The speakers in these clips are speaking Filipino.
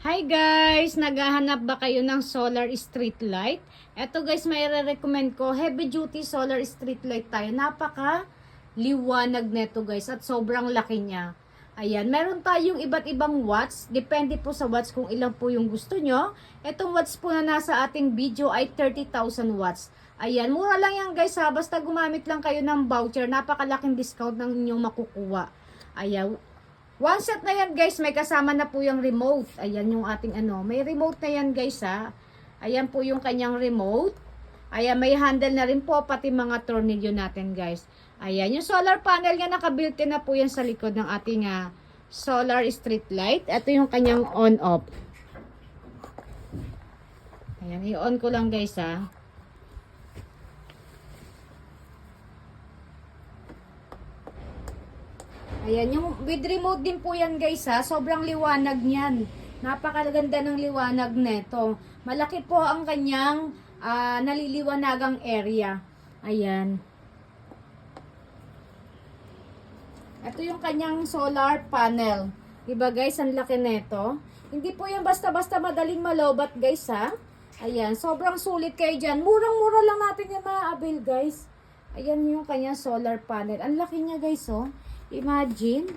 Hi guys! Naghahanap ba kayo ng solar street light? Eto guys, may re-recommend ko. Heavy duty solar street light tayo. Napaka liwanag neto guys at sobrang laki niya. Ayan, meron tayong iba't ibang watts. Depende po sa watts kung ilang po yung gusto nyo. Etong watts po na nasa ating video ay 30,000 watts. Ayan, mura lang yan guys ha. Basta gumamit lang kayo ng voucher. Napakalaking discount ng inyong makukuha. Ayan. One set na yan guys, may kasama na po yung remote. Ayan yung ating may remote na yan guys ha. Ayan po yung kanyang remote. Ayan, may handle na rin po, pati mga tornilyo natin guys. Ayan, yung solar panel nga naka-built-in na po yan sa likod ng ating solar street light. Ito yung kanyang on-off. Ayan, i-on ko lang guys ha. Ayan, yung with remote din po yan guys ha. Sobrang liwanag niyan. Napakaganda ng liwanag neto. Malaki po ang kanyang naliliwanagang area. Ayan. Ito yung kanyang solar panel. Diba guys, ang laki neto. Hindi po yan basta-basta madaling malobat guys ha. Ayan, sobrang sulit kayo dyan. Murang-mura lang natin yung ma-avail guys. Ayan yung kanyang solar panel. Ang laki niya guys oh. Imagine,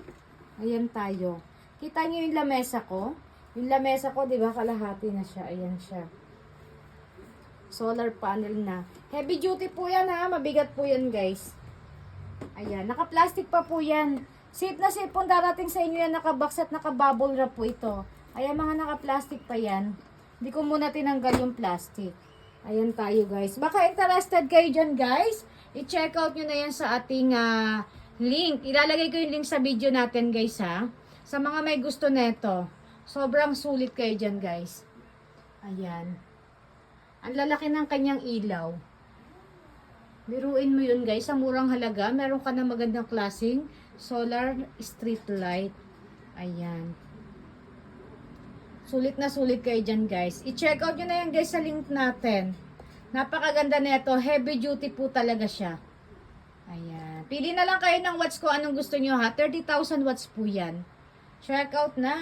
ayan tayo. Kita niyo yung lamesa ko? Yung lamesa ko, di ba, kalahati na siya. Ayan siya. Solar panel na. Heavy duty po yan ha. Mabigat po yan guys. Ayan, naka-plastic pa po yan. Safe na safe po darating sa inyo yan. Naka-box at naka-bubble wrap po ito. Ayan, mga naka-plastic pa yan. Hindi ko muna tinanggal yung plastic. Ayan tayo guys. Baka interested kayo dyan guys. I-check out nyo na yan sa ating link. Ilalagay ko yung link sa video natin guys ha. Sa mga may gusto neto. Sobrang sulit kayo dyan guys. Ayan. Ang lalaki ng kanyang ilaw. Biruin mo yun guys. Sa murang halaga. Meron ka na magandang klaseng solar street light. Ayan. Sulit na sulit kayo dyan guys. I-check out nyo na yan guys sa link natin. Napakaganda neto. Heavy duty po talaga siya. Ayan. Pili na lang kayo ng watts ko anong gusto nyo ha. 30,000 watts po yan. Check out na.